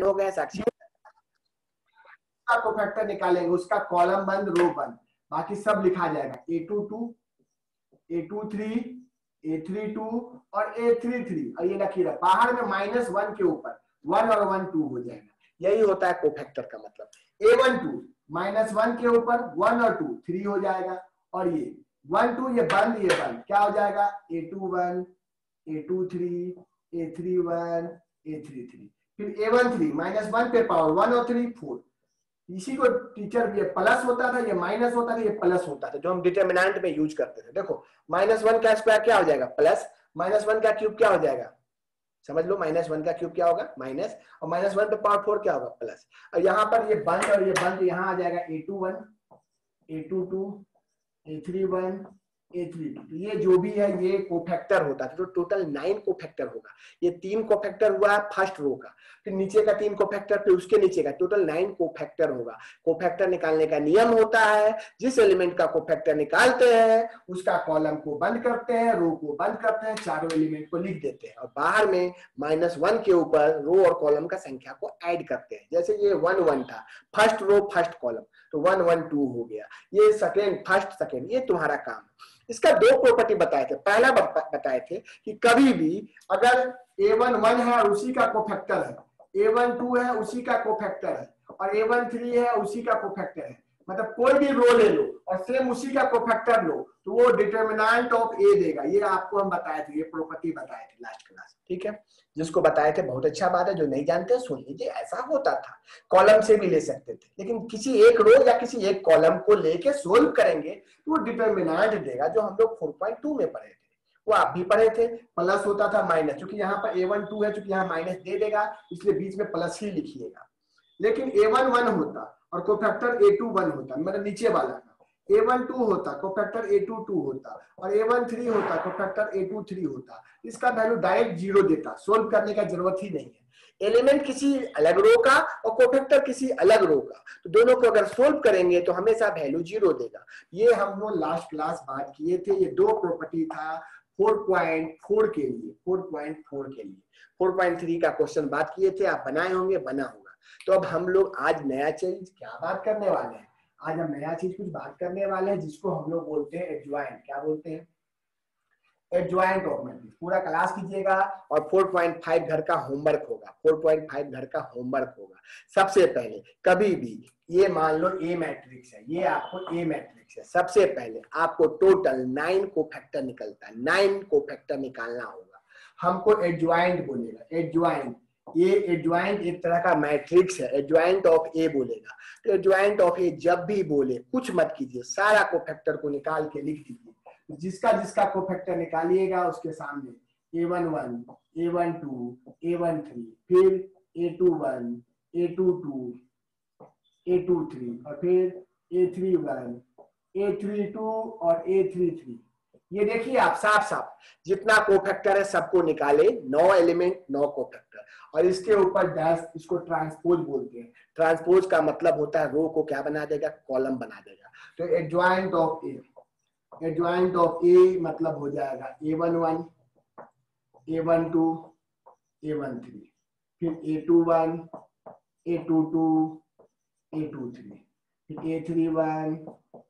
हो गए साक्षी। कोफैक्टर निकालेंगे, उसका कॉलम बंद रो बंद, बाकी सब लिखा जाएगा A22 A23 A32 और A33 और ये लकीर बाहर में -1 के ऊपर 1 और 1 2 हो जाएगा। यही होता है कोफैक्टर का मतलब। A12 -1 के ऊपर 1 और 2 3 हो जाएगा और ये 1 2 ये बंद क्या हो जाएगा A21 A23 A31 A33 फिर A13 -1 पे पावर 1 और 3 4। इसी को टीचर ये प्लस होता था, ये माइनस होता था, ये प्लस होता था, जो हम डिटरमिनेंट में यूज करते थे। देखो -1 का स्क्वायर क्या हो जाएगा प्लस, -1 का क्यूब क्या हो जाएगा, समझ लो -1 का क्यूब क्या होगा माइनस, और -1 पे पावर 4 क्या होगा प्लस। और यहाँ पर ये बंद और ये बंद, यहाँ आ जाएगा A21 A22 A31 A32। ये जो भी है ये कोफैक्टर होता था, तो टोटल 9 कोफैक्टर होगा। ये 3 कोफैक्टर हुआ फर्स्ट रो का, फिर नीचे का 3 कोफैक्टर, फिर उसके नीचे का, टोटल 9 कोफैक्टर होगा। कोफैक्टर निकालने का नियम होता है, जिस एलिमेंट का कोफैक्टर निकालते हैं उसका कॉलम को बंद करते हैं, रो को बंद करते हैं, चारों एलिमेंट को लिख देते हैं और बाहर में -1 के ऊपर रो और कॉलम का संख्या को ऐड करते हैं। जैसे ये 1 1 था, फर्स्ट रो फर्स्ट कॉलम, तो 1 1 2 हो गया। ये सेकेंड फर्स्ट सेकेंड, ये तुम्हारा काम है। इसका 2 प्रॉपर्टी बताए थे। पहला बताए थे कि कभी भी अगर A1 1 है और उसी का कोफैक्टर है, A1 2 है उसी का कोफैक्टर है, और A1 3 है उसी का कोफैक्टर है, मतलब कोई भी रो ले लो और सेम उसी का कोफैक्टर लो, तो वो डिटरमिनेंट ऑफ A देगा। ये आपको हम बताए थे, ये प्रॉपर्टी बताए थे लास्ट क्लास, ठीक है। जिसको बताए थे बहुत अच्छा बात है, जो नहीं जानते सुन लीजिए। ऐसा होता था, कॉलम से भी ले सकते थे, लेकिन किसी एक रो या किसी एक कॉलम को लेके सोल्व करेंगे तो वो डिटरमिनेंट देगा, जो हम लोग 4.2 में पढ़े थे, वो आप भी पढ़े थे। प्लस होता था माइनस, क्योंकि यहाँ पर A1 2 है, क्योंकि यहाँ माइनस दे देगा इसलिए बीच में प्लस ही लिखिएगा। लेकिन A1 1 होता और कोफैक्टर A2 1 होता, मतलब नीचे वाला का A1 2 होता, कोफैक्टर A2 2 होता, और A1 3 होता, कोफैक्टर A2 3 होता। इसका वैल्यू डायरेक्ट 0 देता, सोल्व करने का जरूरत ही नहीं है। एलिमेंट किसी अलग रो का और कोफैक्टर किसी अलग रो का, तो दोनों को अगर सोल्व करेंगे तो हमेशा वैल्यू 0 देगा। ये हम लोग लास्ट क्लास बात किए थे। ये 2 प्रॉपर्टी था 4.4 के लिए, 4.4 के लिए। 4.3 का क्वेश्चन बात किए थे, आप बनाए होंगे, बना होगा। तो अब हम लोग आज नया चीज क्या बात करने वाले हैं, आज हम नया चीज कुछ बात करने वाले हैं जिसको हम लोग बोलते हैं एडजॉइंट। क्या बोलते हैं? Adjoint of matrix. पूरा क्लास कीजिएगा और 4.5 घर का होमवर्क होगा, 4.5 घर का होमवर्क होगा। सबसे पहले कभी भी ये मान लो ए मैट्रिक्स है, ये आपको ए मैट्रिक्स है, सबसे पहले आपको टोटल 9 कोफैक्टर निकलता है, 9 कोफैक्टर निकालना होगा। हमको एडजॉइंट बोलेगा, एडजॉइंट। ये एडजॉइंट एक तरह का मैट्रिक्स है, एडजॉइंट ऑफ ए बोलेगा। तो एडजॉइंट ऑफ ए जब भी बोले कुछ मत कीजिए, सारा कोफैक्टर को निकाल के लिख दीजिए। जिसका जिसका कोफैक्टर निकालिएगा उसके सामने A1 1 A1 2 A1 3 फिर A21 A22 A23 और फिर A31 A32 और A33। ये देखिए आप साफ साफ जितना कोफैक्टर है सबको निकाले, 9 एलिमेंट 9 कोफैक्टर, और इसके ऊपर डैश, इसको ट्रांसपोज बोलते हैं। ट्रांसपोज का मतलब होता है रो को क्या बना देगा, कॉलम बना देगा। तो adjoint of A, adjoint of A मतलब हो जाएगा A1 1 A1 2 A1 3 फिर A21 A22 A23 फिर A31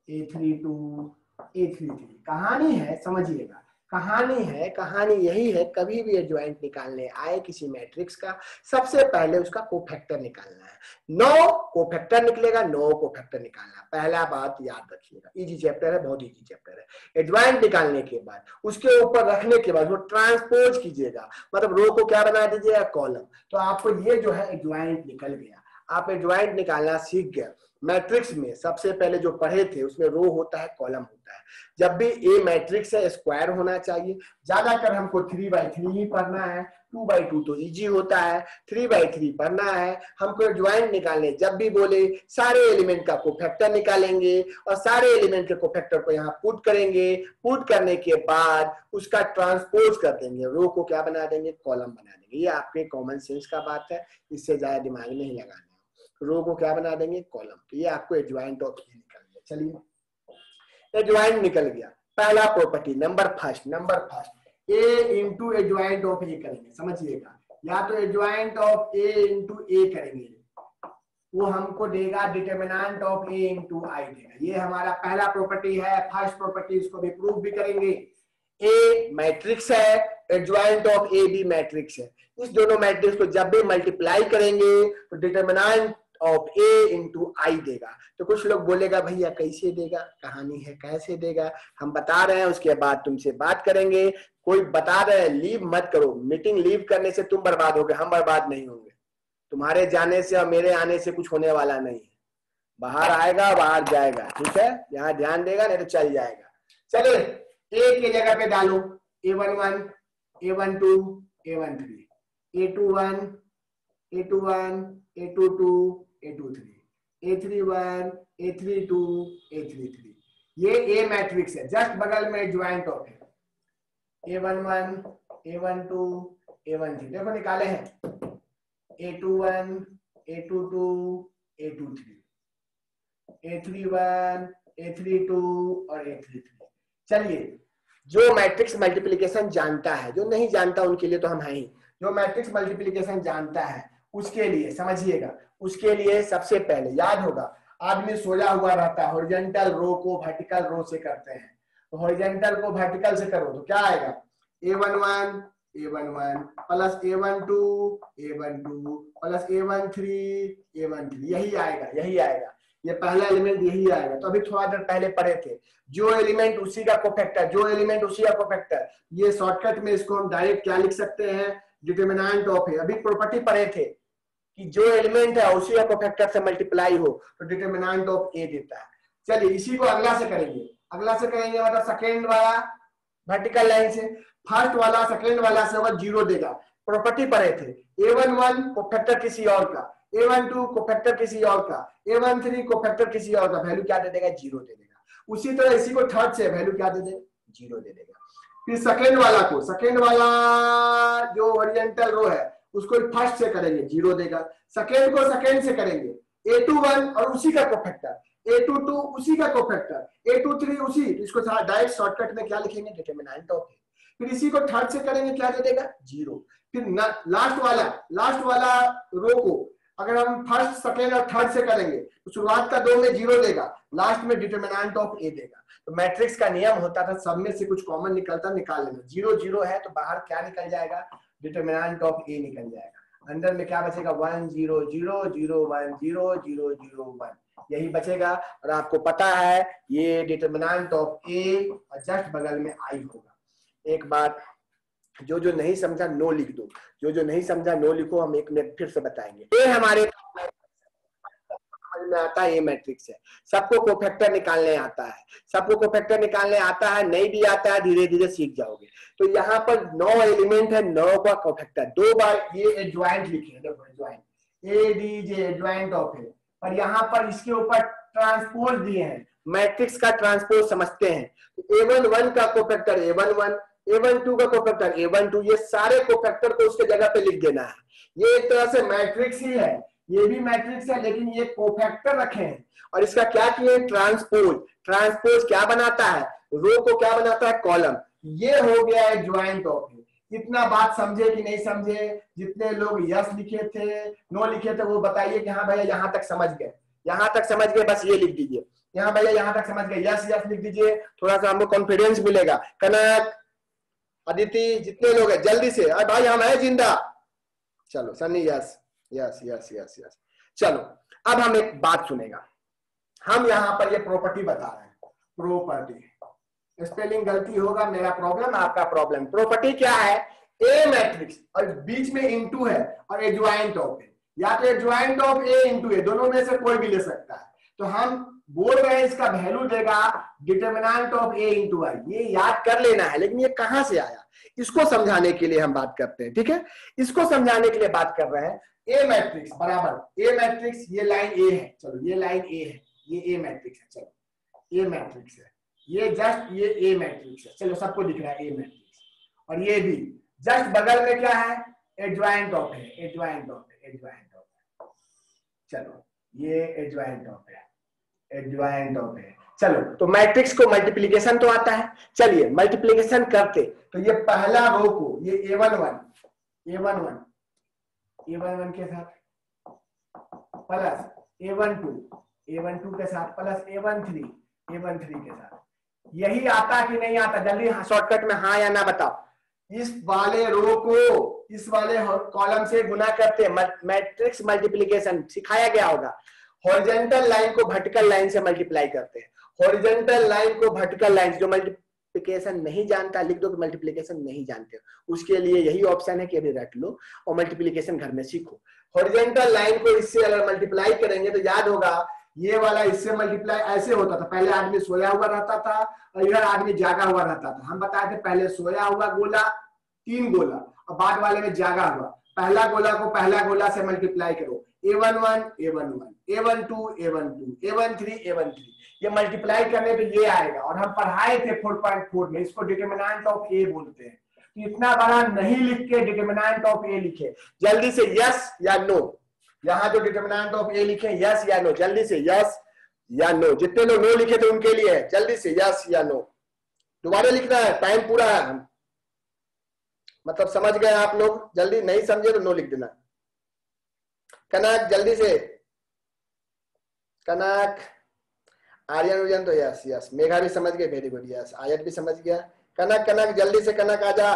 A32 A33। कहानी है, समझिएगा, कहानी है, कहानी यही है। कभी भी एडजॉइंट निकालने आए किसी मैट्रिक्स का, सबसे पहले उसका कोफैक्टर निकालना है। 9 कोफैक्टर निकलेगा, 9 कोफैक्टर निकालना, पहला बात याद रखिएगा। इजी चैप्टर है, बहुत इजी चैप्टर है। एडजॉइंट निकालने के बाद उसके ऊपर रखने के बाद वो ट्रांसपोज कीजिएगा, मतलब रो को क्या बना दीजिएगा, कॉलम। तो आपको ये जो है एडजॉइंट निकल गया। आप एडजॉइंट निकालना सीख गए। मैट्रिक्स में सबसे पहले जो पढ़े थे उसमें रो होता है, कॉलम होता है। जब भी ए मैट्रिक्स है स्क्वायर होना चाहिए। ज्यादातर हमको 3/3 ही पढ़ना है, 2/2 तो इजी होता है, 3/3 पढ़ना है। हमको एडजॉइंट निकालने जब भी बोले सारे एलिमेंट का कोफैक्टर निकालेंगे और सारे एलिमेंट के कोफैक्टर को यहाँ पुट करेंगे। पुट करने के बाद उसका ट्रांसपोज कर देंगे, रो को क्या बना देंगे, कॉलम बना देंगे। ये आपके कॉमन सेंस का बात है, इससे ज्यादा दिमाग नहीं लगाना। रो को क्या बना देंगे, कॉलम। तो ये आपको एडजॉइंट ऑफ ए निकल गया। चलिए एडजॉइंट निकल गया। पहला property number first A into adjoint of A करेंगे, समझिएगा। या तो adjoint of A into A करेंगे, वो हमको देगा determinant of A into I देगा। ये हमारा पहला प्रॉपर्टी है, फर्स्ट प्रॉपर्टी, इसको भी प्रूव भी करेंगे। ए मैट्रिक्स है, एडजॉइंट ऑफ ए भी मैट्रिक्स है, इस दोनों मैट्रिक्स को जब भी मल्टीप्लाई करेंगे तो determinant of A into I देगा। तो कुछ लोग बोलेगा भैया कैसे देगा, कहानी है कैसे देगा, हम बता रहे हैं, उसके बाद तुमसे बात करेंगे। कोई बता रहे हैं लीव मत करो, मीटिंग लीव करने से तुम बर्बाद होगे, हम बर्बाद नहीं होंगे। तुम्हारे जाने से और मेरे आने से कुछ होने वाला नहीं है, बाहर आएगा बाहर जाएगा, ठीक है, यहाँ ध्यान देगा नहीं तो चल जाएगा। चलिए ए की जगह पे डालो A11, A12, A13, A21, A21, A22, A23, A31, A32, A33, ये A मैट्रिक्स है, जस्ट बगल में ज्वाइंट ऑफ है। A11, A12, A13 देखो निकाले हैं, A21, A22, A23, A31, A32 और A33। चलिए जो मैट्रिक्स मल्टीप्लिकेशन जानता है, जो नहीं जानता उनके लिए तो हम हैं ही, जो मैट्रिक्स मल्टीप्लिकेशन जानता है उसके लिए समझिएगा, उसके लिए सबसे पहले याद होगा, आदमी सोया हुआ रहता है, हॉरिजॉन्टल रो को वर्टिकल रो से करते हैं, तो हॉरिजॉन्टल को वर्टिकल से करो तो क्या आएगा, A11 A11 plus A12 A12 plus A13 A13, यही आएगा, यही आएगा, ये पहला एलिमेंट यही आएगा। तो अभी थोड़ा देर पहले पढ़े थे, जो एलिमेंट उसी का कोफैक्टर, जो एलिमेंट उसी का कोफैक्टर, ये शॉर्टकट में इसको हम डायरेक्ट क्या लिख सकते हैं, डिटर्मिनेंट ऑफ है। अभी प्रॉपर्टी पढ़े थे कि जो एलिमेंट है उसी का कोफैक्टर से मल्टीप्लाई हो तो डिटर्मिनेंट ऑफ ए देता है। चलिए इसी को अगला से करेंगे, अगला से करेंगे मतलब सेकेंड वाला वर्टिकल लाइन से, फर्स्ट वाला सेकेंड वाला से वो जीरो देगा। प्रॉपर्टी पढ़े थे, A11 कोफैक्टर किसी और का, A12 कोफैक्टर किसी और का, A13 कोफैक्टर किसी और का, वैल्यू क्या दे देगा, जीरो दे देगा। उसी तरह इसी को थर्ड से वैल्यू क्या दे देगा, जीरो दे देगा। फिर सेकेंड वाला को, सेकेंड वाला जो हॉरिजॉन्टल रो है उसको फर्स्ट से करेंगे, जीरो देगा। सेकेंड को सेकेंड से करेंगे, A21 और उसी का कोफैक्टर, A22 उसी का कोफैक्टर, A23 उसी, इसको डायरेक्ट शॉर्टकट में क्या लिखेंगे, डिटर्मिनेंट ऑफ। फिर इसी को थर्ड से करेंगे, क्या दे देगा, जीरो। फिर लास्ट वाला रो को अगर हम फर्स्ट सेकेंड और थर्ड से करेंगे तो शुरुआत का 2 में जीरो देगा, लास्ट में डिटर्मिनेंट ऑफ ए देगा। तो मैट्रिक्स का नियम होता था सब में से कुछ कॉमन निकलता निकाल लेना, जीरो जीरो है तो बाहर क्या निकल जाएगा, डिटर्मिनेंट ऑफ ए निकल जाएगा। अंदर में क्या बचेगा, 1 0 0 0 1 0 0 0 1, यही बचेगा। और आपको पता है ये डिटर्मिनेंट ऑफ ए और जस्ट बगल में आई होगा। एक बात, जो जो नहीं समझा नो लिख दो, जो जो नहीं समझा नो लिखो, हम एक मिनट फिर से बताएंगे। ये हमारे में आता है, ये मैट्रिक्स है, सबको कोफैक्टर निकालने आता है, सबको कोफैक्टर निकालने आता है, नहीं भी आता है धीरे धीरे सीख जाओगे। तो यहाँ पर 9 एलिमेंट है, 9 का कोफैक्टर, 2 बार ये एडजॉइंट लिखे, देखो एडजॉइंट ADJ एडजॉइंट ऑफ है, और यहाँ पर इसके ऊपर ट्रांसपोज दिए हैं, मैट्रिक्स का ट्रांसपोज समझते हैं। A11 का कोफैक्टर A11, A12 का कोफैक्टर A12, ये सारे कोफैक्टर को उसके जगह पे लिख देना है। ये एक तरह से मैट्रिक्स ही है, ये भी मैट्रिक्स है लेकिन ये कोफैक्टर रखे हैं और इसका क्या किए, ट्रांसपोज। ट्रांसपोज क्या बनाता है, रो को क्या बनाता है, कॉलम। ये हो गया है ज्वाइंट ऑफ। इतना बात समझे कि नहीं समझे, जितने लोग यस लिखे थे नो लिखे थे वो बताइए कि हाँ भैया यहाँ तक समझ गए, यहाँ तक समझ गए, बस ये लिख दीजिए, यहाँ भैया यहाँ तक समझ गए, यस यस लिख दीजिए, थोड़ा सा हमको कॉन्फिडेंस मिलेगा। कनक, अदिति, जितने लोग हैं जल्दी से, अरे भाई हम है जिंदा। चलो Sunny yes yes yes yes yes. चलो अब हम एक बात सुनेगा, हम यहाँ पर ये प्रॉपर्टी बता रहे हैं, प्रॉपर्टी, स्पेलिंग गलती होगा, मेरा प्रॉब्लम आपका प्रॉब्लम। प्रॉपर्टी क्या है, ए मैट्रिक्स और बीच में इनटू है और एडजॉइंट ऑफ है, या तो एडजॉइंट ऑफ ए इनटू ए, दोनों में से कोई भी ले सकता है। तो हम बोल रहे हैं इसका वैल्यू देगा डिटर्मिनेंट ऑफ ए इंटू आई। ये याद कर लेना है, लेकिन ये कहां से आया इसको समझाने के लिए हम बात करते हैं, ठीक है, इसको समझाने के लिए बात कर रहे हैं। ए मैट्रिक्स बराबर ए मैट्रिक्स, ये लाइन ए है, चलो ये लाइन ए है, ये ए मैट्रिक्स है, चलो ए मैट्रिक्स है, ये जस्ट ये ए मैट्रिक्स है, चलो सबको दिख रहा है ए मैट्रिक्स। और ये भी जस्ट बगल में क्या है, एडजॉइंट ऑफ है, एडजॉइंट ऑफ है, एडजॉइंट ऑफ है, चलो ये एडजॉइंट ऑफ है, एडजॉइंट ऑफ है। चलो तो मैट्रिक्स को मल्टीप्लिकेशन तो आता है, चलिए मल्टीप्लिकेशन करते तो ये पहला रो को ये A11 A11 के साथ प्लस A12 के साथ प्लस A13 के साथ। यही आता कि नहीं आता? जल्दी शॉर्टकट में हाँ या ना बताओ। इस वाले रो को इस वाले कॉलम से गुना करते हैं, मैट्रिक्स मल्टीप्लिकेशन सिखाया गया होगा। हॉरिजॉन्टल लाइन को वर्टिकल लाइन से मल्टीप्लाई करते हैं। हॉरिजॉन्टल लाइन को वर्टिकल लाइन, जो मल्टीप्लिकेशन नहीं जानता लिख दो कि मल्टीप्लिकेशन नहीं जानते, उसके लिए यही ऑप्शन है कि अभी रट लो और मल्टीप्लिकेशन घर में सीखो। हॉरिजॉन्टल लाइन को इससे अगर मल्टीप्लाई करेंगे तो याद होगा ये वाला इससे मल्टीप्लाई ऐसे होता था। पहले आदमी सोया हुआ रहता था और इधर आदमी जागा हुआ रहता था। हम बताए थे पहले सोया हुआ गोला 3 गोला और बाद वाले में जागा हुआ। पहला गोला को पहला गोला से मल्टीप्लाई करो, A11 A11, A12 A12, A13 A13, ये मल्टीप्लाई करने पे ये आएगा। और हम पढ़ाए थे 4.4 में, इसको डिटरमिनेंट ऑफ ए बोलते हैं। तो इतना बड़ा नहीं लिख के डिटरमिनेंट ऑफ ए लिखे, जल्दी से यस या नो। यहाँ जो डिटरमिनेंट ऑफ ए लिखे यस या नो, जल्दी से यस या नो। जितने लोग नो लिखे थे उनके लिए है, जल्दी से यस या नो। दोबारा लिखना है, टाइम पूरा है। मतलब समझ गए आप लोग? जल्दी नहीं समझे तो नो लिख देना। कनक जल्दी से, कनक, आर्यन उर्जन तो यस यस, मेघा भी समझ गए, वेरी गुड यस, आयत भी समझ गया। कनक कनक जल्दी से, कनक आजा,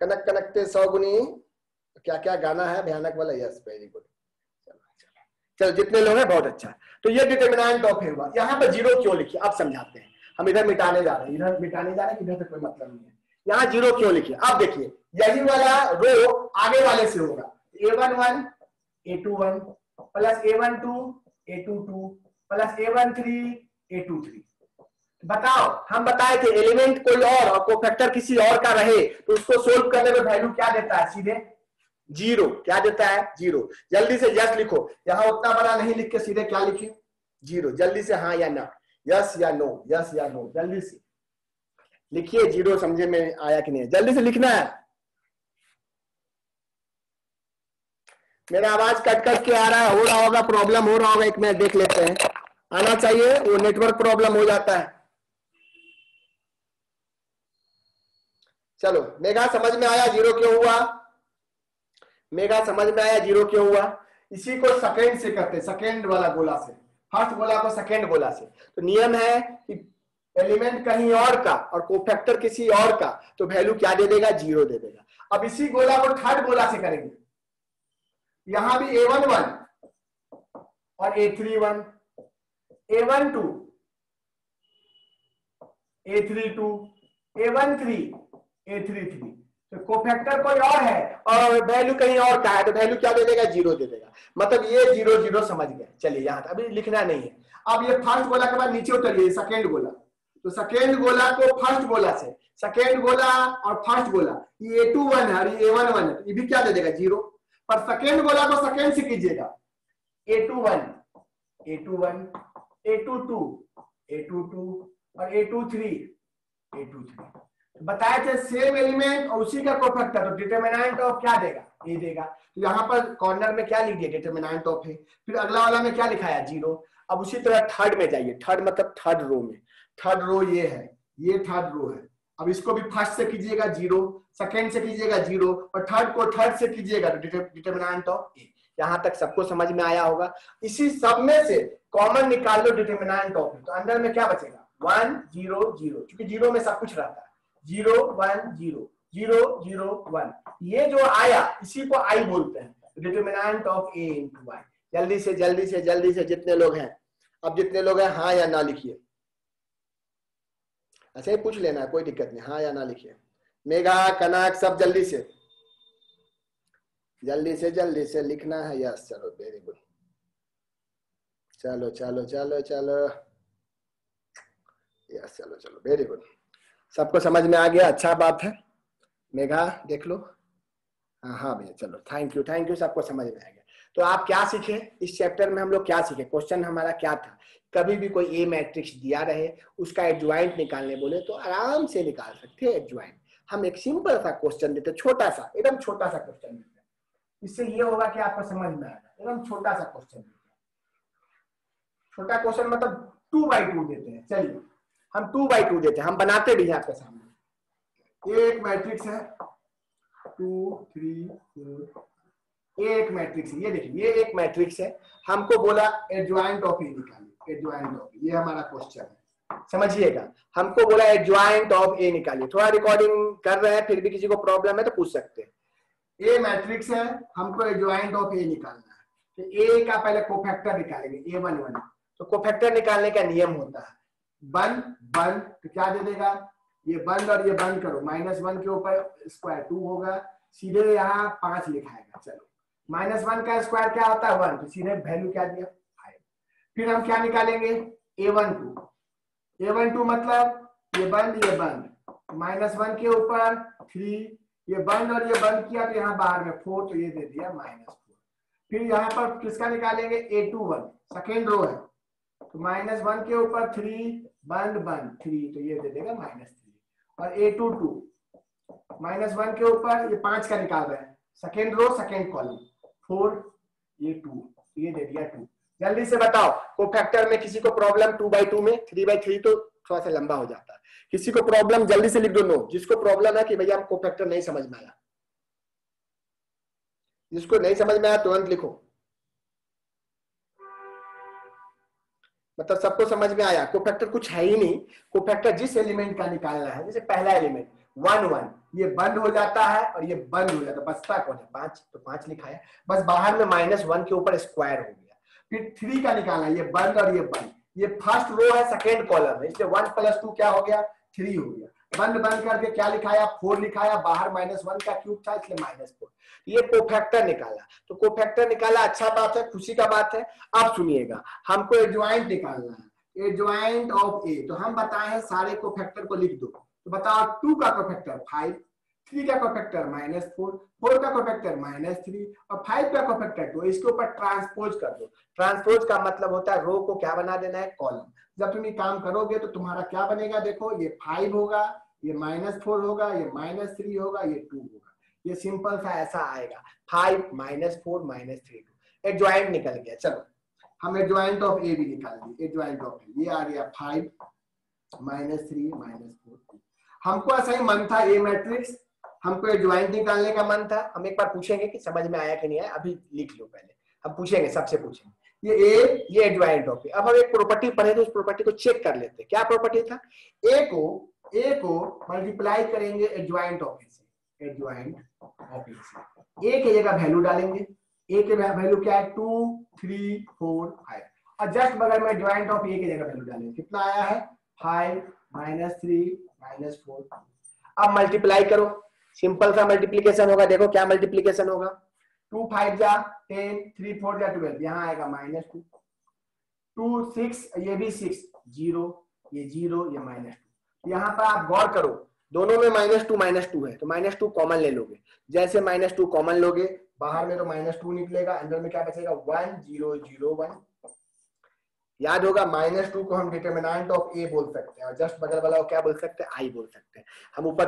कनक कनकते 100 गुनी, क्या क्या गाना है भयानक वाला, यस वेरी गुड। चलो जितने लोग हैं बहुत अच्छा। तो ये डिटरमिनेंट ऑफ ए हुआ। यहाँ पर 0 क्यों लिखिए अब समझाते हैं। हम इधर मिटाने जा रहे हैं, इधर मिटाने जा रहे हैं, इधर से कोई मतलब नहीं है। यहाँ 0 क्यों लिखिए अब देखिए, यही वाला रो आगे वाले से होगा। A11 A21 plus A12 A22 plus A13 A23। बताओ, हम बताए थे एलिमेंट कोई और कोफैक्टर किसी और का रहे तो उसको सोल्व करने में वैल्यू क्या देता है? सीधे 0। क्या देता है? 0। जल्दी से यस लिखो, यहां उतना बड़ा नहीं लिख के सीधे क्या लिखे? 0। जल्दी से हाँ या ना, यस या नो, यस या नो, जल्दी से लिखिए। 0 समझे में आया कि नहीं? जल्दी से लिखना है। मेरा आवाज कट कट के आ रहा है, हो रहा होगा प्रॉब्लम, हो रहा होगा, एक मिनट देख लेते हैं। आना चाहिए, वो नेटवर्क प्रॉब्लम हो जाता है। चलो मेघा समझ में आया 0 क्यों हुआ? मेघा समझ में आया 0 क्यों हुआ? इसी को सेकेंड से करते, सेकेंड वाला गोला से, फर्स्ट गोला को सेकेंड गोला से। तो नियम है कि एलिमेंट कहीं और का और कोफैक्टर किसी और का, तो वैल्यू क्या दे देगा? 0 दे देगा। अब इसी गोला को थर्ड गोला से करेंगे। यहां भी A11 और A31, A12 A32, A13 A33, तो कोफैक्टर कोई और है और वैल्यू कहीं और का है, तो वैल्यू क्या दे देगा? 0 दे देगा। मतलब ये 0 0 समझ गए। चलिए यहाँ अभी लिखना नहीं है। अब ये फर्स्ट गोला के बाद नीचे उतरिए, सेकेंड गोला। तो सेकेंड गोला को फर्स्ट गोला से, सेकेंड गोला और फर्स्ट गोला, ये A21 है और ये A11 है, ये भी क्या दे देगा? 0। पर सेकेंड गोला को सेकेंड से कीजिएगा, A21 A21 A22 A22 और A23 बताए थे सेम एलिमेंट और उसी का कोफैक्टर, तो डिटरमिनेंट ऑफ क्या देगा? ए देगा। तो यहाँ पर कॉर्नर में क्या लिख दिया? डिटरमिनेंट ऑफ है। फिर अगला वाला में क्या लिखाया? 0। अब उसी तरह थर्ड में जाइए, थर्ड मतलब थर्ड रो में। थर्ड रो ये है, ये थर्ड रो है। अब इसको भी फर्स्ट से कीजिएगा 0, सेकेंड से कीजिएगा 0 और थर्ड को थर्ड से कीजिएगा डिटरमिनेंट ऑफ ए। यहाँ तक सबको समझ में आया होगा। इसी सब में से कॉमन निकाल लो डिटरमिनेंट ऑफ, तो अंदर में क्या बचेगा? 1 0 0, क्योंकि 0 में सब कुछ रहता है। 0 1 0 0 0 1, ये जो आया इसी को आई बोलते हैं, determinant of A into Y. जल्दी से जल्दी से जल्दी से जितने लोग हैं, अब जितने लोग हैं हाँ या ना लिखिए। ऐसे ही पूछ लेना है, कोई दिक्कत नहीं, हाँ या ना लिखिए। मेघा, कनक, सब जल्दी से जल्दी से लिखना है। यस चलो वेरी गुड, चलो चलो चलो चलो, यस चलो चलो वेरी गुड। सबको समझ में आ गया? अच्छा बात है। मेघा देख लो, हाँ भैया चलो, थैंक यू सबको समझ में आ गया। तो आप क्या सीखे इस चैप्टर में? हम लोग क्या सीखे? क्वेश्चन हमारा क्या था? कभी भी कोई ए मैट्रिक्स दिया रहे, उसका एडजॉइंट निकालने बोले तो आराम से निकाल सकते हैं एडजॉइंट। हम एक सिंपल सा क्वेश्चन देते, छोटा सा, एकदम छोटा सा क्वेश्चन देते, इससे ये होगा कि आपको समझ में आएगा। एकदम छोटा सा क्वेश्चन देते हैं, छोटा क्वेश्चन मतलब 2x2 देते हैं। चलिए हम 2x2 देते हैं, हम बनाते भी हैं आपके सामने। एक मैट्रिक्स है 2 3 4 ए एक मैट्रिक्स है, ये देखिए ये एक मैट्रिक्स है, हमको बोला एडजॉइंट ऑफ ए निकालिए, एडजॉइंट ऑफ ए, ये हमारा क्वेश्चन है, समझिएगा। हमको बोला एडजॉइंट ऑफ ए निकालिए, थोड़ा रिकॉर्डिंग कर रहे हैं, फिर भी किसी को प्रॉब्लम है तो पूछ सकते हैं। ए मैट्रिक्स है, हमको एडजॉइंट ऑफ ए निकालना है, तो ए का पहले कोफैक्टर निकालेंगे, A11, तो कोफैक्टर निकालने का नियम होता है बंद बंद, तो क्या दे देगा, ये बंद और ये बंद करो, -1 के ऊपर स्क्वायर 2 होगा, सीधे यहाँ 5 लिखाएगा। चलो -1 का स्क्वायर क्या होता है 1, तो सीधे वैल्यू क्या दिया 5। फिर हम क्या निकालेंगे A12, A12 मतलब ये बंद -1 के ऊपर 3, ये बंद और ये बंद किया तो यहाँ बाहर में 4, तो ये दे दिया -4। फिर यहाँ पर किसका निकालेंगे A21, सेकेंड रो है, तो -1 के ऊपर 3 बंद 3, तो ये दे देगा -3। और A22 -1 के ऊपर ये 5 का निकाल रहे हैं, सेकेंड रो सेकेंड कॉलम 4, ये 2, ये दे दिया 2। जल्दी से बताओ कोफैक्टर में किसी को प्रॉब्लम 2/2 में, 3/3 तो थोड़ा सा लंबा हो जाता है, किसी को प्रॉब्लम जल्दी से लिख दो नो, जिसको प्रॉब्लम है कि भैया हमको कोफैक्टर नहीं समझ में आया, जिसको नहीं समझ में आया तुरंत लिखो, मतलब सबको समझ में आया। कोफैक्टर कुछ है ही नहीं, कोफैक्टर जिस एलिमेंट का निकालना है, जैसे पहला एलिमेंट 1 1, ये बंद हो जाता है और ये बंद हो जाता है, बचता कौन है 5, तो 5 लिखा है, बस बाहर में -1 के ऊपर स्क्वायर हो गया। फिर 3 का निकालना है, ये बंद और ये बंद, ये फर्स्ट रो है सेकेंड कॉलम है, इसलिए 1 + 2 क्या हो गया 3 हो गया, बंद करके क्या लिखाया 4 लिखाया, बाहर -1 का क्यूब था इसलिए -4, ये कोफैक्टर निकाला। तो कोफैक्टर निकाला, अच्छा बात है, खुशी का बात है। अब सुनिएगा, हमको एडजॉइंट निकालना है, एडजॉइंट ऑफ ए, तो हम बताए हैं सारे कोफैक्टर को लिख दो, तो बताओ 2 का कोफैक्टर 5, 3 का कोफैक्टर -4, 4 का कोफैक्टर -3 और 5 का कोफैक्टर 2, इसके ऊपर ट्रांसपोज कर दो। ट्रांसपोज का मतलब होता है रो को क्या बना देना है कॉलम। जब तुम ये काम करोगे तो तुम्हारा क्या बनेगा, देखो ये 5 होगा, ये -4 होगा, ये -3 होगा, ये 2 होगा, ये सिंपल सा ऐसा आएगा 5 -4 -3 2, एडजॉइंट निकल गया। चलो हम एडजॉइंट ऑफ ए भी निकाल दिए, एडजॉइंट ऑफ ए ये आ गया 5 -3 -4 2। हमको ऐसा ही मन था ए मैट्रिक्स, हमको एडजॉइंट निकालने का मन था। हम एक बार पूछेंगे कि समझ में आया कि नहीं आया, अभी लिख लो पहले, हम पूछेंगे, सबसे पूछेंगे ये ए, ये एडजॉइंट ऑफ ए। अब हम एक प्रॉपर्टी पढ़े तो उस प्रॉपर्टी को चेक कर लेते हैं, क्या प्रॉपर्टी था, ए को मल्टीप्लाई करेंगे एडजॉइंट ऑफ ए से, एडजॉइंट ऑफ ए से, ए की जगह वैल्यू डालेंगे, ए के वैल्यू क्या है 2 3 4 5, और जस्ट बगल में एडजॉइंट ऑफ ए की जगह वैल्यू डालेंगे, कितना आया है 5 -3 -4। अब मल्टीप्लाई करो, सिंपल सा मल्टीप्लीकेशन होगा, देखो क्या मल्टीप्लीकेशन होगा, 2 5 जा 10, 3 4 जा 12, यहाँ आएगा -2, 2 6, ये भी 6, 0 ये 0 ये -2। यहाँ पर आप गौर करो, दोनों में -2 है, तो -2 कॉमन ले लोगे, जैसे -2 कॉमन लोगे बाहर में तो -2 निकलेगा, अंदर में क्या बचेगा 1 0 0 1। याद होगा -2 को हम डिटरमिनेंट ऑफ ए बोल सकते हैं, और जस्ट बगल वाला को क्या बोल सकते हैं आई बोल सकते हैं। हम ऊपर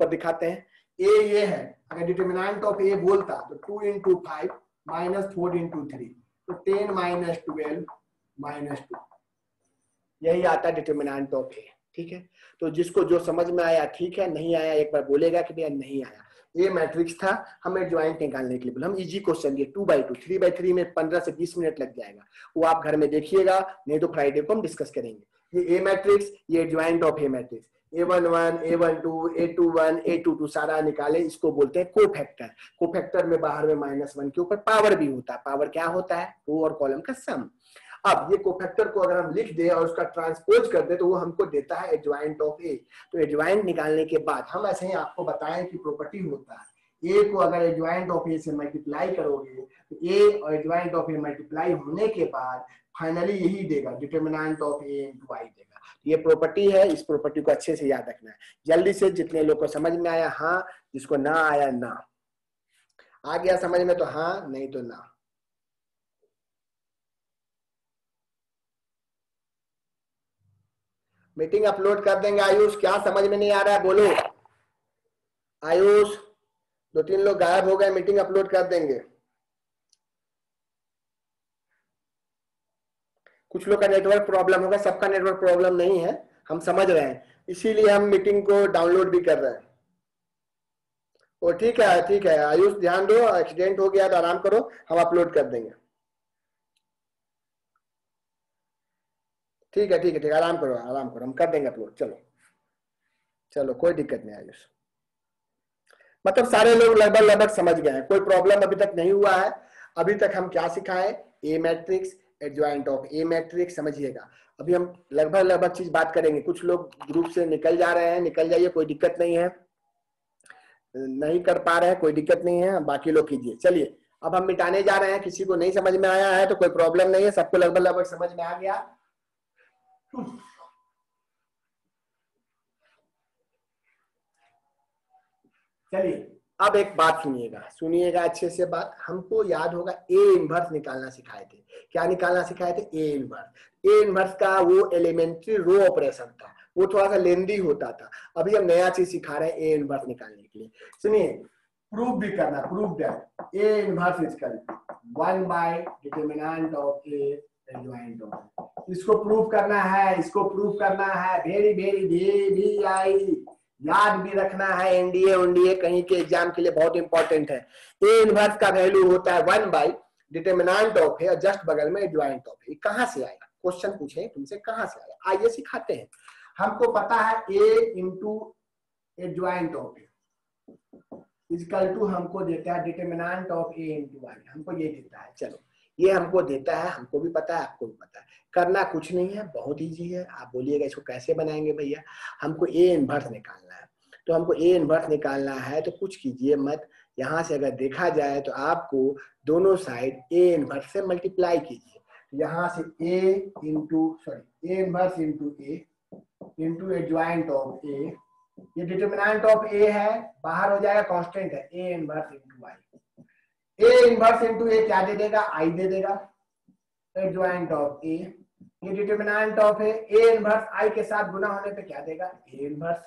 दिखाते हैं ए ये है, अगर डिटरमिनेंट ऑफ ए बोलता तो 2 × 5 -4 × 3, तो 10 -12 -2, यही आता है डिटरमिनेंट ऑफ ए। ठीक है, तो जिसको जो समझ में आया ठीक है, नहीं आया एक बार बोलेगा कि भैया नहीं आया। ये मैट्रिक्स था, हमें ज्वाइंट निकालने के लिए बोला, हम इजी क्वेश्चन दिए 2/2 3/3 में 15 से 20 मिनट लग जाएगा, वो आप घर में देखिएगा, नहीं तो फ्राइडे को हम डिस्कस करेंगे। ये ए मैट्रिक्स, ये joint of A matrix, A11 A12 A21 A22 सारा निकाले, इसको बोलते हैं कोफैक्टर। कोफैक्टर में बाहर में -1 के ऊपर पावर भी होता है, पावर क्या होता है रो और कॉलम का सम। अब ये कोफैक्टर को अगर हम लिख दे और उसका ट्रांसपोज कर दे तो वो हमको देता है एडजॉइंट ऑफ ए। तो एडजॉइंट निकालने के बाद हम ऐसे ही आपको बताएं कि प्रॉपर्टी होता है, ए को अगर एडजॉइंट ऑफ ए से मल्टीप्लाई करोगे तो ए और एडजॉइंट ऑफ ए मल्टीप्लाई होने के बाद फाइनली यही देगा, डिटरमिनेंट ऑफ ए × आई देगा। ये प्रॉपर्टी है, इस प्रॉपर्टी को अच्छे से याद रखना है। जल्दी से जितने लोग को समझ में आया हाँ, जिसको ना आया ना। आ गया समझ में तो हाँ, नहीं तो ना। मीटिंग अपलोड कर देंगे। आयुष क्या समझ में नहीं आ रहा है बोलो। आयुष 2-3 लोग गायब हो गए, मीटिंग अपलोड कर देंगे। कुछ लोग का नेटवर्क प्रॉब्लम होगा, सबका नेटवर्क प्रॉब्लम नहीं है, हम समझ रहे हैं, इसीलिए हम मीटिंग को डाउनलोड भी कर रहे हैं। वो ठीक है आयुष, ध्यान दो, एक्सीडेंट हो गया तो आराम करो, हम अपलोड कर देंगे। ठीक है, आराम करो, हम कर देंगे अपलोड। चलो चलो, कोई दिक्कत नहीं आयुष। मतलब सारे लोग लगभग समझ गए हैं, कोई प्रॉब्लम अभी तक नहीं हुआ है। अभी तक हम क्या सिखाए, A matrix, adjoint of A matrix, समझिएगा। अभी हम लगभग चीज बात करेंगे। कुछ लोग ग्रुप से निकल जा रहे हैं, निकल जाइए, कोई दिक्कत नहीं है। नहीं कर पा रहे हैं, कोई दिक्कत नहीं है, बाकी लोग कीजिए। चलिए अब हम मिटाने जा रहे हैं। किसी को नहीं समझ में आया है तो कोई प्रॉब्लम नहीं है, सबको लगभग समझ में आ गया। चलिए अब एक बात सुनिएगा अच्छे से बात। हमको याद होगा ए इनवर्स निकालना सिखाए थे। क्या निकालना सिखाए थे? ए इनवर्स। ए इनवर्स का वो एलिमेंट्री रो ऑपरेशन था, वो थोड़ा सा लेंदी होता था। अभी हम नया चीज सिखा रहे हैं ए इनवर्स निकालने के लिए। सुनिए, प्रूफ भी करना, proof that A inverse is equal to 1 by determinant of A adjoint of. इसको प्रूफ करना है, वेरी वेरी आई, याद भी रखना है। एनडीए कहीं के एग्जाम के लिए बहुत इंपॉर्टेंट है। ए इनवर्स का वैल्यू होता है 1 बाय डिटरमिनेंट ऑफ है, जस्ट बगल में एडजॉइंट ऑफ है। कहां से आएगा? क्वेश्चन पूछे तुमसे, कहां से आएगा? आइए सिखाते हैं। हमको पता है A into adjoint of equal to हमको देता है determinant of A into Y, हमको ये देता है। चलो ये हमको देता है, हमको भी पता है, आपको भी पता है। करना कुछ नहीं है, बहुत इजी है। आप बोलिएगा इसको कैसे बनाएंगे भैया? हमको ए इनवर्स निकालना है। तो हमको ए इनवर्स निकालना है तो कुछ कीजिए मत। यहाँ से अगर देखा जाए तो आपको दोनों साइड ए इनवर्स से मल्टीप्लाई कीजिए। यहाँ से A inverse into A into adjoint of A, ये डिटरमिनेंट ऑफ ए है, बाहर हो जाएगा, कांस्टेंट है, A inverse into Y. A inverse into A क्या दे देगा? आई दे देगा। एडजॉइंट ऑफ ए, ये डिटरमिनेंट ऑफ है, ए इनवर्स आई के साथ गुना होने पे क्या देगा? A inverse.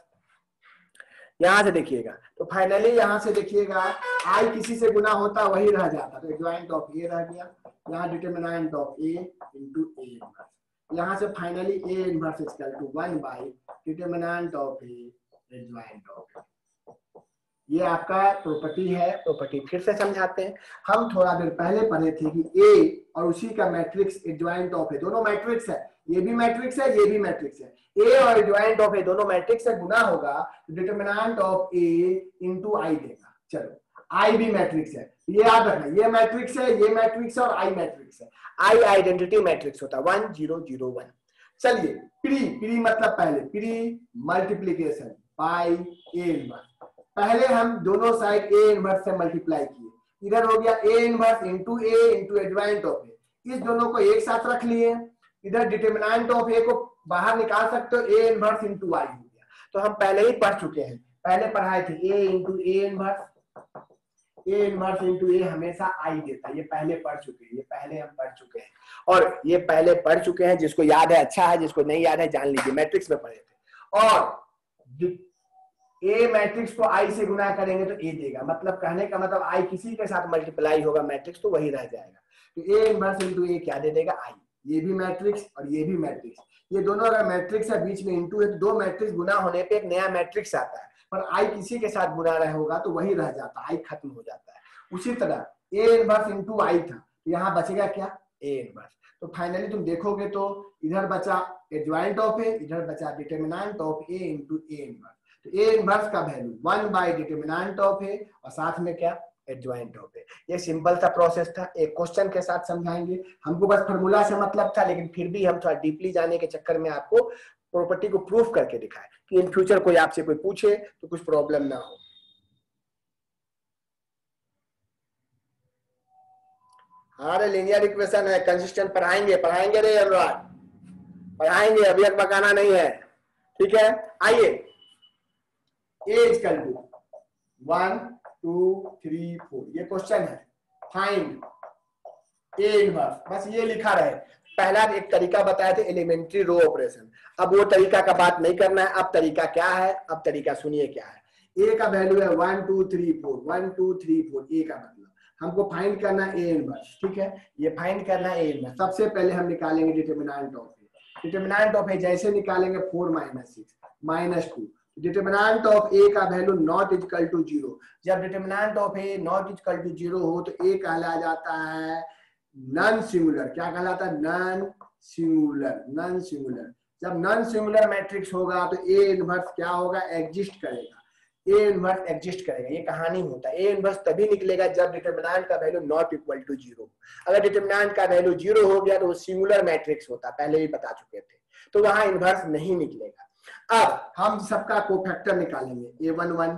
यहां से देखिएगा तो फाइनली यहां से देखिएगा आई किसी से गुना होता वही रह जाता, तो एडजॉइंट ऑफ ए रह गया। यहाँ determinant of A into A inverse. यहाँ से finally A inverse equal to 1 by determinant of A adjoint of A. ये आपका प्रॉपर्टी है। प्रॉपर्टी फिर से समझाते हैं। हम थोड़ा देर पहले पढ़े थे कि ए और उसी का मैट्रिक्स एडजॉइंट ऑफ ए, दोनों मैट्रिक्स है, ये भी मैट्रिक्स है, ये भी मैट्रिक्स है। ए और एडजॉइंट ऑफ ए दोनों मैट्रिक्स से गुना होगा तो determinant of A into I देगा। चलो आई भी मैट्रिक्स है, ये याद रखना, ये मैट्रिक्स है, ये मैट्रिक्स है और आई मैट्रिक्स है। आई आइडेंटिटी मैट्रिक्स होता है 1 0 0 1। चलिए प्री मतलब पहले, pre multiplication by A inverse. पहले हम दोनों साइड ए इनवर्स से मल्टीप्लाई किए, इधर हो गया A inverse into adjoint of A. इस दोनों को एक साथ रख लिए, इधर डिटरमिनेंट ऑफ ए को बाहर निकाल सकते हो, ए इनवर्स इंटू आई हो गया। तो हम पहले ही पढ़ चुके हैं, पहले पढ़ाए थे A into A inverse, A inverse into A हमेशा आई देता है। ये पहले पढ़ चुके हैं, ये पहले हम पढ़ चुके हैं, और ये पहले पढ़ चुके हैं। जिसको याद है अच्छा है, जिसको नहीं याद है जान लीजिए, मैट्रिक्स में पढ़े थे। और ए मैट्रिक्स को आई से गुना करेंगे तो ए देगा, मतलब कहने का मतलब आई किसी के साथ मल्टीप्लाई होगा मैट्रिक्स तो वही रह जाएगा। तो ए इनवर्स इंटू ए क्या दे देगा? आई। ये भी मैट्रिक्स और ये भी मैट्रिक्स, ये दोनों अगर मैट्रिक्स है, बीच में इंटू है, तो दो मैट्रिक्स गुना होने पे एक नया मैट्रिक्स आता है। पर आई किसी के साथ गुना रहा होगा तो वही रह जाता, आई खत्म हो जाता है। उसी तरह ए इनवर्स इंटू आई था, तो यहाँ बचेगा क्या? A inverse. तो फाइनली तुम देखोगे तो इधर बचा एडजॉइंट ऑफ ए, इधर बचा determinant of A into A inverse. तो ए इनवर्स का वैल्यू 1 बाय डिटरमिनेंट ऑफ ए और साथ में क्या? Adjoint of A. ये सिंपल सा प्रोसेस था, एक क्वेश्चन के साथ समझाएंगे। हमको बस फार्मूला से मतलब था, लेकिन फिर भी हम थोड़ा डीपली जाने के चक्कर में आपको प्रॉपर्टी को प्रूफ करके दिखाए कि इन फ्यूचर कोई आपसे कोई पूछे तो कुछ प्रॉब्लम ना हो। हाँ लीनियर इक्वेशन है, कंसिस्टेंट पढ़ाएंगे रे अनुराग, पढ़ाएंगे, अभी तक बकाना नहीं है, ठीक है। आइए ए इक्वल टू 1 2 3 4, ये क्वेश्चन है, फाइंड ए इनवर्स, बस ये लिखा रहे। पहला एक तरीका बताए थे एलिमेंट्री रो ऑपरेशन, अब वो तरीका का बात नहीं करना है। अब तरीका क्या है? अब तरीका सुनिए क्या है। ए का वैल्यू है 1 2 3 4, 1 2 3 4, ए का मतलब हमको फाइंड करना है ए इनवर्स, ठीक है। ये फाइंड करना है ए इनवर्स। सबसे पहले हम निकालेंगे determinant of A. Determinant of A जैसे निकालेंगे 4 - 6 - 2, डिटरमिनेंट ऑफ ए का वैल्यू नॉट इक्वल टू 0। जब determinant of A not equal to 0 हो तो ए कहला जाता है नॉन सिंगुलर। क्या कहलाता है? Non singular. Non singular. जब नॉन सिंगुलर मैट्रिक्स होगा तो ए इनवर्स क्या होगा? एग्जिस्ट करेगा। ए इनवर्स एग्जिस्ट करेगा। ये कहानी होता है। ए इनवर्स तभी निकलेगा जब डिटरमिनेंट का वैल्यू नॉट इक्वल टू 0। अगर डिटरमिनेंट का वैल्यू 0 हो गया तो वो सिंगुलर मैट्रिक्स होता, पहले भी बता चुके थे, तो वहां इनवर्स नहीं निकलेगा। अब हम सबका कोफैक्टर निकालेंगे। a11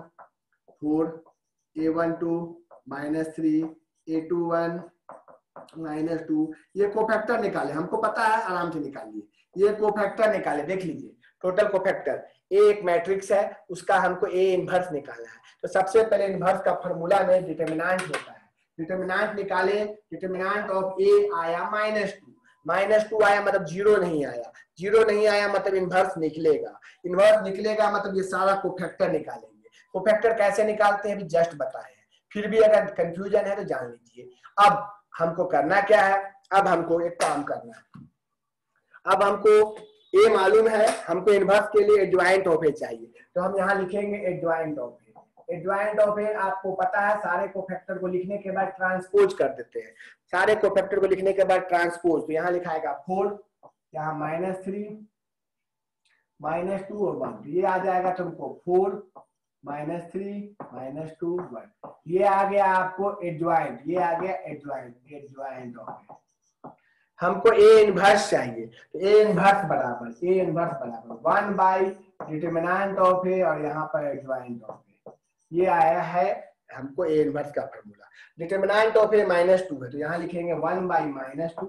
4, a12 -3, a21 -2। ये कोफैक्टर निकाले, हमको पता है, आराम से निकालिए। ये कोफैक्टर निकाले, देख लीजिए टोटल कोफैक्टर। ए एक मैट्रिक्स है, उसका हमको ए इनवर्स निकालना है। तो सबसे पहले इनवर्स का फॉर्मूला में डिटरमिनेंट होता है। डिटरमिनेंट निकाले। डिटरमिनेंट ऑफ ए आया -2। -2 आया मतलब 0 नहीं आया। 0 नहीं आया मतलब इनवर्स निकलेगा। इनवर्स निकलेगा मतलब ये सारा कोफैक्टर निकालेंगे। कोफैक्टर कैसे निकालते हैं अभी जस्ट बताए हैं, फिर भी अगर कंफ्यूजन है तो जान लीजिए। अब हमको करना क्या है? अब हमको एक काम करना है। अब हमको ए मालूम है, हमको इनवर्स के लिए एडजॉइंट ऑफ ए चाहिए, तो हम यहाँ लिखेंगे adjoint of A. Adjoint of A आपको पता है, सारे कोफैक्टर को लिखने के बाद ट्रांसपोज कर देते हैं। सारे कोफैक्टर को लिखने के बाद ट्रांसपोज, तो यहाँ लिखाएगा 4, यहाँ -3 -2 और 1, ये आ जाएगा तुमको 4 -3 -2 1। ये आ गया आपको एडजॉइंट, ये आ गया एडजॉइंट। एडजॉइंट ऑफ ए हमको ए इनवर्स चाहिए, तो ए इनवर्स बराबर 1 बाई डिटरमिनेंट ऑफ ए और यहाँ पर एडजॉइंट ऑफ ए। ये आया है हमको ए इनवर्स का फॉर्मूला। डिटरमिनेंट ऑफ ए -2 है, तो यहाँ लिखेंगे 1 बाई -2,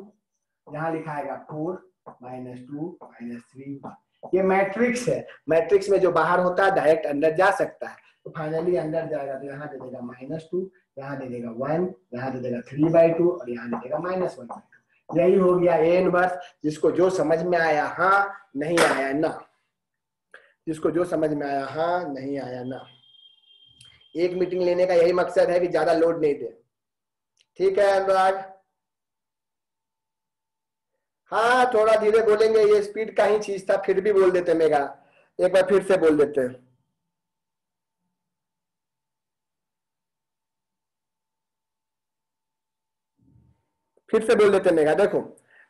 यहाँ लिखाएगा 4 -2 -3 1। ये मैट्रिक्स है, मैट्रिक्स में जो बाहर होता है डायरेक्ट अंदर जा सकता है, तो फाइनली अंदर जाएगा, तो यहाँ दे देगा -2, यहाँ दे देगा 1, यहाँ दे देगा 3/2 और यहाँ दे देगा -1/2। यही हो गया ए इनवर्स। जिसको जो समझ में आया हाँ, नहीं आया ना। जिसको जो समझ में आया हाँ, नहीं आया ना। एक मीटिंग लेने का यही मकसद है कि ज्यादा लोड नहीं दे। ठीक है अनुराग? हाँ थोड़ा धीरे बोलेंगे, ये स्पीड का ही चीज था, फिर भी बोल देते मेगा, एक बार फिर से बोल देते हैं। फिर से बोल देते मेगा। देखो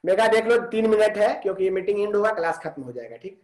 मेगा देख लो, 3 मिनट है क्योंकि ये मीटिंग एंड होगा, क्लास खत्म हो जाएगा। ठीक,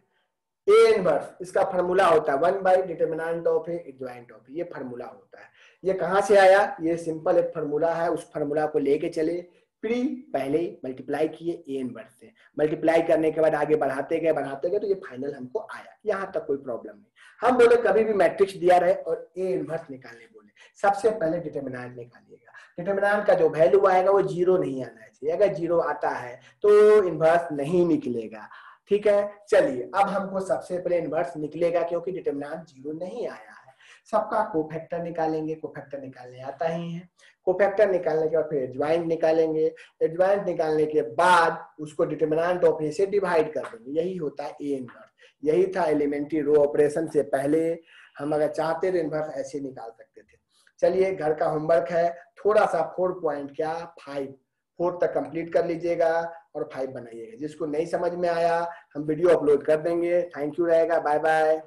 ए इनवर्स इसका फार्मूला होता है 1 by determinant of A adjoint of A. ये फार्मूला होता है। ये कहां से आया? ये सिंपल एक फार्मूला है, उस फार्मूला को लेके चले। प्री पहले मल्टीप्लाई किए ए इनवर्स से, मल्टीप्लाई करने के बाद आगे बढ़ाते गए तो ये फाइनल हमको आया। यहाँ तक कोई प्रॉब्लम नहीं। हम बोले कभी भी मैट्रिक्स दिया रहे और ए इनवर्स निकालने बोले, सबसे पहले डिटरमिनेंट निकालिएगा। डिटरमिनेंट का जो वैल्यू आएगा वो 0 नहीं आना चाहिए। अगर 0 आता है तो इनवर्स नहीं निकलेगा। ठीक है, चलिए अब हमको सबसे पहले इनवर्स निकलेगा क्योंकि डिटरमिनेंट 0 नहीं आया है। सबका कोफैक्टर निकालेंगे। कोफैक्टर निकालने आता ही है। कोफैक्टर निकालने के बाद फिर एडजॉइंट निकालेंगे। एडजॉइंट निकालने के बाद उसको डिटरमिनेंट ऑफ ए से डिवाइड कर देंगे। यही होता है ए इनवर्स। यही था एलिमेंट्री रो ऑपरेशन से पहले। हम अगर चाहते तो इनवर्स ऐसे निकाल सकते थे। चलिए घर का होमवर्क है, थोड़ा सा 4 तक कंप्लीट कर लीजिएगा और 5 बनाइएगा। जिसको नहीं समझ में आया हम वीडियो अपलोड कर देंगे। थैंक यू रहेगा। Bye bye.